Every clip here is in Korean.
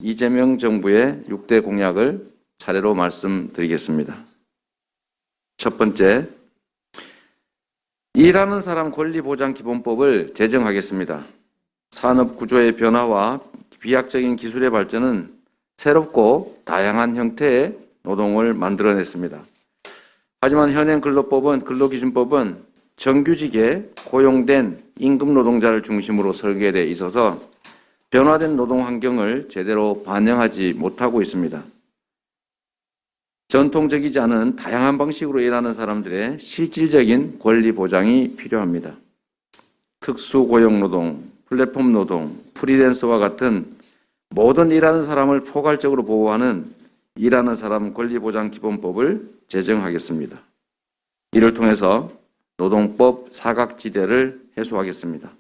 이재명 정부의 6대 공약을 차례로 말씀드리겠습니다. 첫 번째, 일하는 사람 권리보장기본법을 제정하겠습니다. 산업구조의 변화와 비약적인 기술의 발전은 새롭고 다양한 형태의 노동을 만들어냈습니다. 하지만 현행 근로기준법은 정규직에 고용된 임금 노동자를 중심으로 설계되어 있어서 변화된 노동 환경을 제대로 반영하지 못하고 있습니다. 전통적이지 않은 다양한 방식으로 일하는 사람들의 실질적인 권리 보장이 필요합니다. 특수고용노동, 플랫폼 노동, 프리랜서와 같은 모든 일하는 사람을 포괄적으로 보호하는 일하는 사람 권리보장기본법을 제정하겠습니다. 이를 통해서 노동법 사각지대를 해소하겠습니다.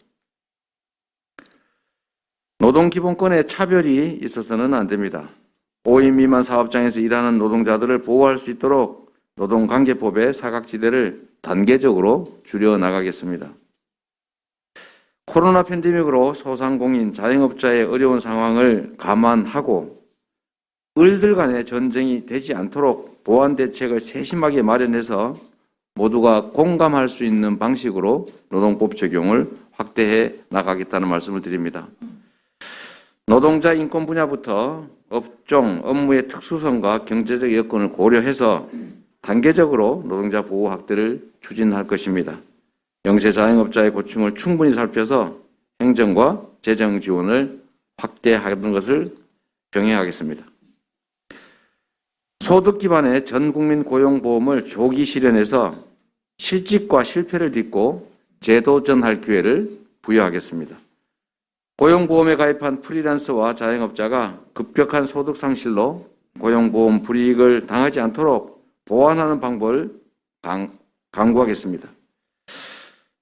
노동기본권에 차별이 있어서는 안 됩니다. 5인 미만 사업장에서 일하는 노동자들을 보호할 수 있도록 노동관계법의 사각지대를 단계적으로 줄여나가겠습니다. 코로나 팬데믹으로 소상공인, 자영업자의 어려운 상황을 감안하고 을들 간의 전쟁이 되지 않도록 보완 대책을 세심하게 마련해서 모두가 공감할 수 있는 방식으로 노동법 적용을 확대해 나가겠다는 말씀을 드립니다. 노동자 인권 분야부터 업종, 업무의 특수성과 경제적 여건을 고려해서 단계적으로 노동자 보호 확대를 추진할 것입니다. 영세 자영업자의 고충을 충분히 살펴서 행정과 재정 지원을 확대하는 것을 병행하겠습니다. 소득 기반의 전국민 고용보험을 조기 실현해서 실직과 실패를 딛고 재도전할 기회를 부여하겠습니다. 고용보험에 가입한 프리랜서와 자영업자가 급격한 소득 상실로 고용보험 불이익을 당하지 않도록 보완하는 방법을 강구하겠습니다.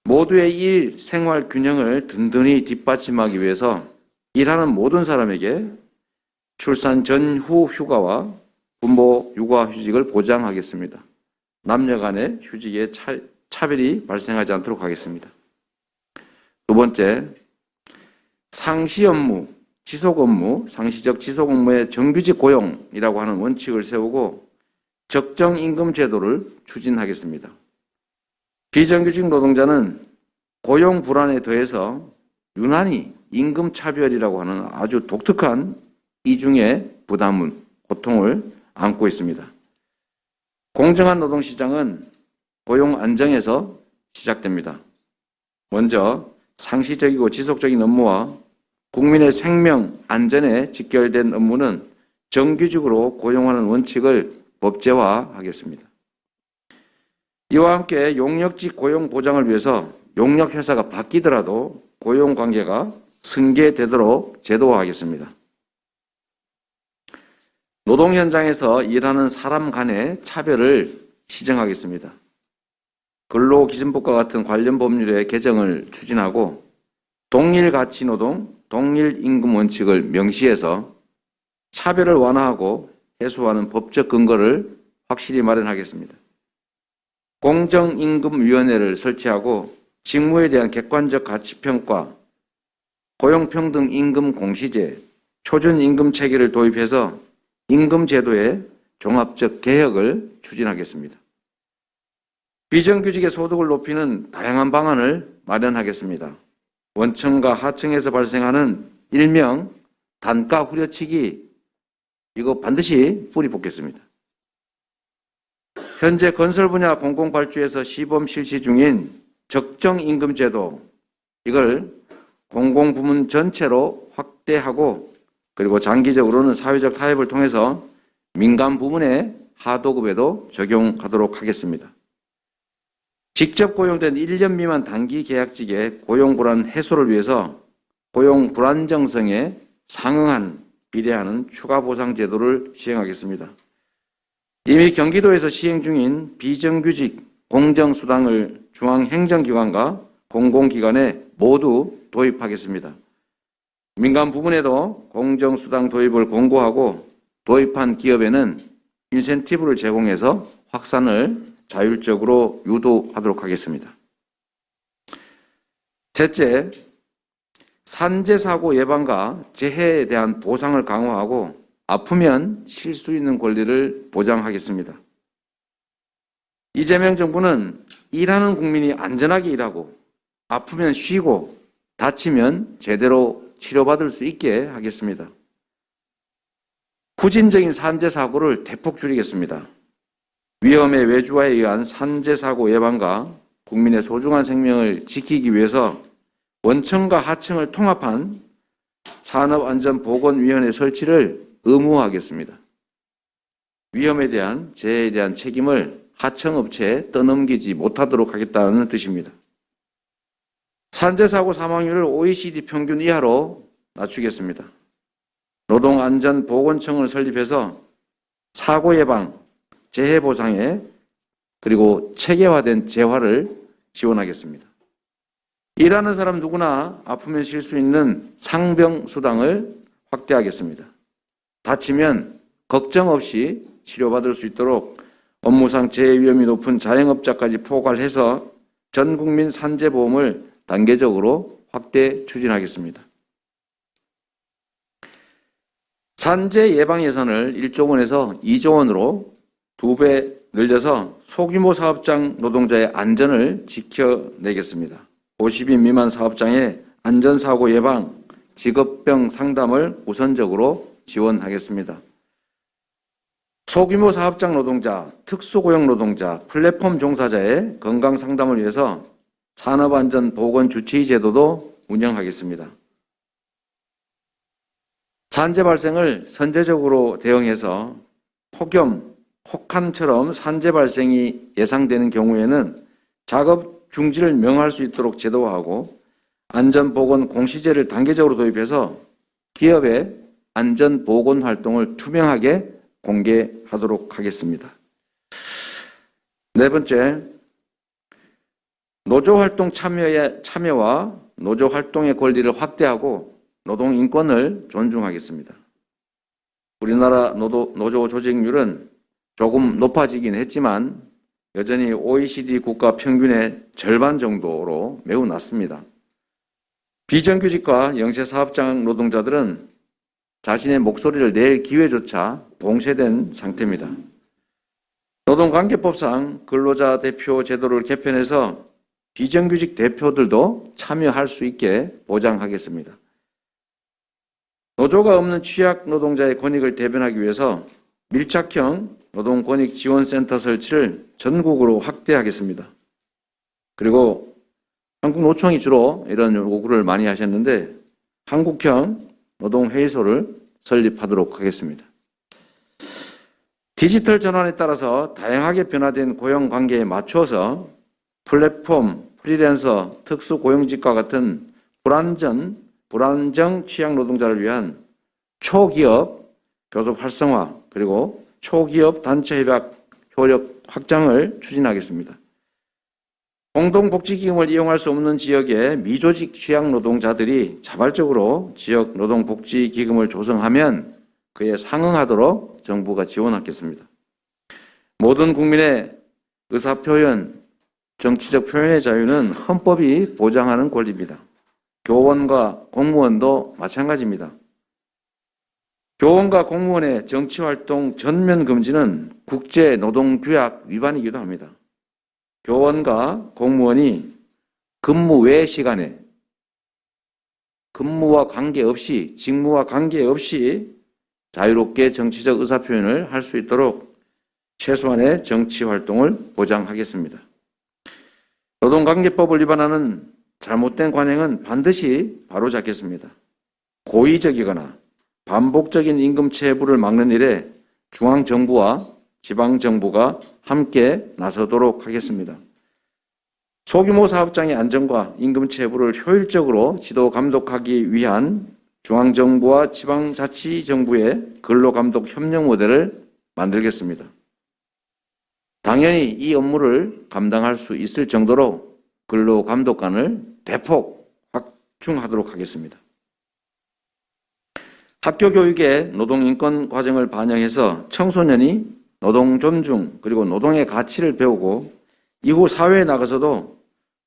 모두의 일, 생활 균형을 든든히 뒷받침하기 위해서 일하는 모든 사람에게 출산 전후 휴가와 부모 육아 휴직을 보장하겠습니다. 남녀 간의 휴직에 차별이 발생하지 않도록 하겠습니다. 두 번째, 상시 업무, 지속 업무, 상시적 지속 업무의 정규직 고용이라고 하는 원칙을 세우고 적정 임금 제도를 추진하겠습니다. 비정규직 노동자는 고용 불안에 더해서 유난히 임금 차별이라고 하는 아주 독특한 이중의 부담은 고통을 안고 있습니다. 공정한 노동시장은 고용 안정에서 시작됩니다. 먼저 상시적이고 지속적인 업무와 국민의 생명, 안전에 직결된 업무는 정규직으로 고용하는 원칙을 법제화하겠습니다. 이와 함께 용역직 고용 보장을 위해서 용역회사가 바뀌더라도 고용관계가 승계되도록 제도화하겠습니다. 노동 현장에서 일하는 사람 간의 차별을 시정하겠습니다. 근로기준법과 같은 관련 법률의 개정을 추진하고 동일가치노동, 동일임금 원칙을 명시해서 차별을 완화하고 해소하는 법적 근거를 확실히 마련하겠습니다. 공정임금위원회를 설치하고 직무에 대한 객관적 가치평가, 고용평등 임금 공시제, 표준임금 체계를 도입해서 임금제도의 종합적 개혁을 추진하겠습니다. 비정규직의 소득을 높이는 다양한 방안을 마련하겠습니다. 원청과 하청에서 발생하는 일명 단가 후려치기, 이거 반드시 뿌리 뽑겠습니다. 현재 건설 분야 공공발주에서 시범 실시 중인 적정임금제도, 이걸 공공부문 전체로 확대하고 그리고 장기적으로는 사회적 타협을 통해서 민간 부문의 하도급에도 적용하도록 하겠습니다. 직접 고용된 1년 미만 단기 계약직의 고용불안 해소를 위해서 고용 불안정성에 상응한 비례하는 추가 보상 제도를 시행하겠습니다. 이미 경기도에서 시행 중인 비정규직 공정수당을 중앙행정기관과 공공기관에 모두 도입하겠습니다. 민간 부문에도 공정수당 도입을 권고하고 도입한 기업에는 인센티브를 제공해서 확산을 자율적으로 유도하도록 하겠습니다. 셋째, 산재 사고 예방과 재해에 대한 보상을 강화하고 아프면 쉴 수 있는 권리를 보장하겠습니다. 이재명 정부는 일하는 국민이 안전하게 일하고 아프면 쉬고 다치면 제대로 치료받을 수 있게 하겠습니다. 후진적인 산재 사고를 대폭 줄이겠습니다. 위험의 외주화에 의한 산재 사고 예방과 국민의 소중한 생명을 지키기 위해서 원청과 하청을 통합한 산업안전보건위원회 설치를 의무화하겠습니다. 위험에 대한 재해에 대한 책임을 하청업체에 떠넘기지 못하도록 하겠다는 뜻입니다. 산재사고 사망률을 OECD 평균 이하로 낮추겠습니다. 노동안전보건청을 설립해서 사고 예방, 재해 보상에 그리고 체계화된 재활을 지원하겠습니다. 일하는 사람 누구나 아프면 쉴 수 있는 상병수당을 확대하겠습니다. 다치면 걱정 없이 치료받을 수 있도록 업무상 재해 위험이 높은 자영업자까지 포괄해서 전 국민 산재보험을 단계적으로 확대 추진하겠습니다. 산재 예방 예산을 1조 원에서 2조 원으로 2배 늘려서 소규모 사업장 노동자의 안전을 지켜내겠습니다. 50인 미만 사업장의 안전사고 예방, 직업병 상담을 우선적으로 지원하겠습니다. 소규모 사업장 노동자, 특수고용 노동자, 플랫폼 종사자의 건강 상담을 위해서 산업안전보건주치의 제도도 운영하겠습니다. 산재 발생을 선제적으로 대응해서 폭염, 혹한처럼 산재 발생이 예상되는 경우에는 작업 중지를 명할 수 있도록 제도화하고 안전보건 공시제를 단계적으로 도입해서 기업의 안전보건 활동을 투명하게 공개하도록 하겠습니다. 네 번째, 노조활동 참여와 노조활동의 권리를 확대하고 노동인권을 존중하겠습니다. 우리나라 노조 조직률은 조금 높아지긴 했지만 여전히 OECD 국가 평균의 절반 정도로 매우 낮습니다. 비정규직과 영세사업장 노동자들은 자신의 목소리를 낼 기회조차 봉쇄된 상태입니다. 노동관계법상 근로자 대표 제도를 개편해서 비정규직 대표들도 참여할 수 있게 보장하겠습니다. 노조가 없는 취약 노동자의 권익을 대변하기 위해서 밀착형 노동권익지원센터 설치를 전국으로 확대하겠습니다. 그리고 한국노총이 주로 이런 요구를 많이 하셨는데 한국형 노동회의소를 설립하도록 하겠습니다. 디지털 전환에 따라서 다양하게 변화된 고용관계에 맞추어서 플랫폼, 프리랜서, 특수고용직과 같은 불안정 취약 노동자를 위한 초기업 교섭 활성화 그리고 초기업 단체 협력 확장을 추진하겠습니다. 공동복지기금을 이용할 수 없는 지역의 미조직 취약 노동자들이 자발적으로 지역 노동복지기금을 조성하면 그에 상응하도록 정부가 지원하겠습니다. 모든 국민의 의사표현, 정치적 표현의 자유는 헌법이 보장하는 권리입니다. 교원과 공무원도 마찬가지입니다. 교원과 공무원의 정치활동 전면 금지는 국제노동규약 위반이기도 합니다. 교원과 공무원이 근무 외 시간에 근무와 관계없이 직무와 관계없이 자유롭게 정치적 의사표현을 할 수 있도록 최소한의 정치활동을 보장하겠습니다. 노동관계법을 위반하는 잘못된 관행은 반드시 바로잡겠습니다. 고의적이거나 반복적인 임금 체불을 막는 일에 중앙정부와 지방정부가 함께 나서도록 하겠습니다. 소규모 사업장의 안전과 임금 체불을 효율적으로 지도 감독하기 위한 중앙정부와 지방자치정부의 근로감독 협력 모델을 만들겠습니다. 당연히 이 업무를 감당할 수 있을 정도로 근로감독관을 대폭 확충하도록 하겠습니다. 학교 교육의 노동인권 과정을 반영해서 청소년이 노동 존중 그리고 노동의 가치를 배우고 이후 사회에 나가서도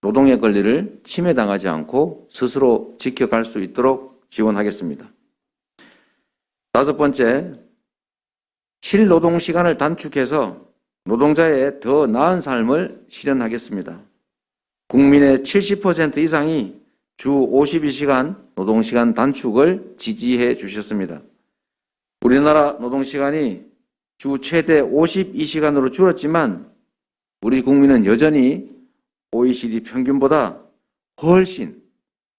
노동의 권리를 침해당하지 않고 스스로 지켜갈 수 있도록 지원하겠습니다. 다섯 번째, 실노동 시간을 단축해서 노동자의 더 나은 삶을 실현하겠습니다. 국민의 70% 이상이 주 52시간 노동시간 단축을 지지해 주셨습니다. 우리나라 노동시간이 주 최대 52시간으로 줄었지만 우리 국민은 여전히 OECD 평균보다 훨씬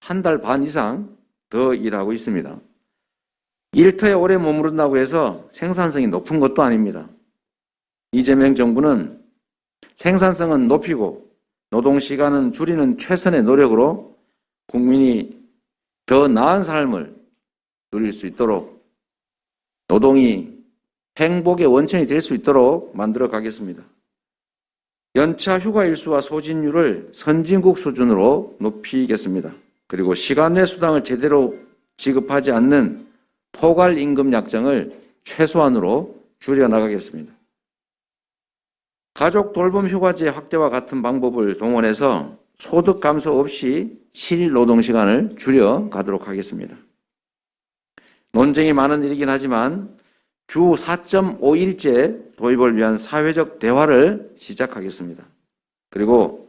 한 달 반 이상 더 일하고 있습니다. 일터에 오래 머무른다고 해서 생산성이 높은 것도 아닙니다. 이재명 정부는 생산성은 높이고 노동시간은 줄이는 최선의 노력으로 국민이 더 나은 삶을 누릴 수 있도록 노동이 행복의 원천이 될 수 있도록 만들어 가겠습니다. 연차 휴가 일수와 소진율을 선진국 수준으로 높이겠습니다. 그리고 시간 외 수당을 제대로 지급하지 않는 포괄 임금 약정을 최소한으로 줄여나가겠습니다. 가족 돌봄 휴가제 확대와 같은 방법을 동원해서 소득 감소 없이 실노동시간을 줄여가도록 하겠습니다. 논쟁이 많은 일이긴 하지만 주 4.5일제 도입을 위한 사회적 대화를 시작하겠습니다. 그리고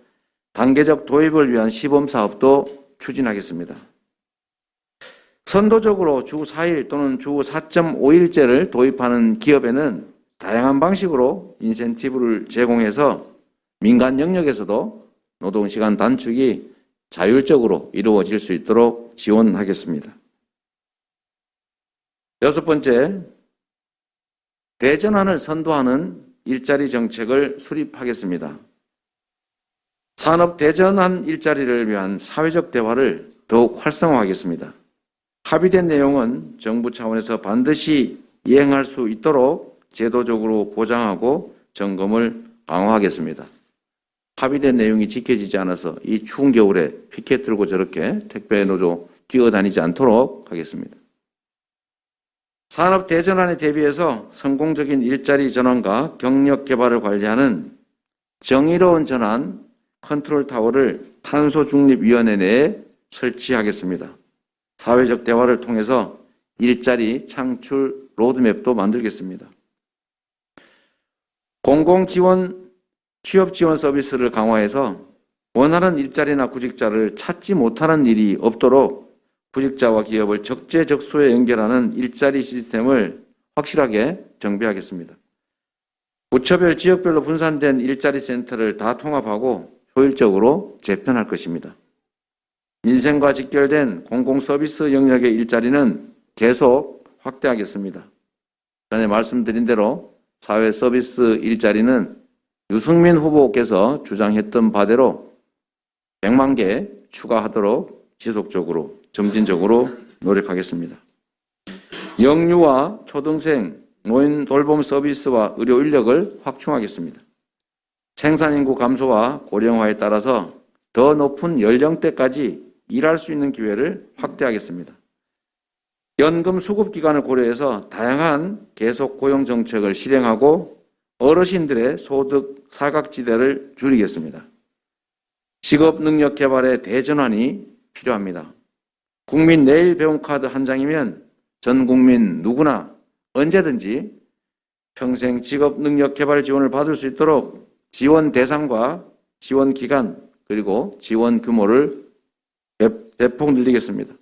단계적 도입을 위한 시범사업도 추진하겠습니다. 선도적으로 주 4일 또는 주 4.5일제를 도입하는 기업에는 다양한 방식으로 인센티브를 제공해서 민간 영역에서도 노동시간 단축이 자율적으로 이루어질 수 있도록 지원하겠습니다. 여섯 번째, 대전환을 선도하는 일자리 정책을 수립하겠습니다. 산업 대전환 일자리를 위한 사회적 대화를 더욱 활성화하겠습니다. 합의된 내용은 정부 차원에서 반드시 이행할 수 있도록 제도적으로 보장하고 점검을 강화하겠습니다. 합의된 내용이 지켜지지 않아서 이 추운 겨울에 피켓 들고 저렇게 택배 노조 뛰어다니지 않도록 하겠습니다. 산업 대전환에 대비해서 성공적인 일자리 전환과 경력 개발을 관리하는 정의로운 전환 컨트롤 타워를 탄소중립위원회 내에 설치하겠습니다. 사회적 대화를 통해서 일자리 창출 로드맵도 만들겠습니다. 공공지원 취업지원 서비스를 강화해서 원하는 일자리나 구직자를 찾지 못하는 일이 없도록 구직자와 기업을 적재적소에 연결하는 일자리 시스템을 확실하게 정비하겠습니다. 부처별 지역별로 분산된 일자리 센터를 다 통합하고 효율적으로 재편할 것입니다. 민생과 직결된 공공서비스 영역의 일자리는 계속 확대하겠습니다. 전에 말씀드린 대로 사회서비스 일자리는 유승민 후보께서 주장했던 바대로 100만 개 추가하도록 지속적으로 점진적으로 노력하겠습니다. 영유아, 초등생, 노인 돌봄 서비스와 의료 인력을 확충하겠습니다. 생산인구 감소와 고령화에 따라서 더 높은 연령대까지 일할 수 있는 기회를 확대하겠습니다. 연금 수급 기간을 고려해서 다양한 계속 고용 정책을 실행하고 어르신들의 소득 사각지대를 줄이겠습니다. 직업 능력 개발의 대전환이 필요합니다. 국민 내일 배움 카드 한 장이면 전 국민 누구나 언제든지 평생 직업 능력 개발 지원을 받을 수 있도록 지원 대상과 지원 기간 그리고 지원 규모를 대폭 늘리겠습니다.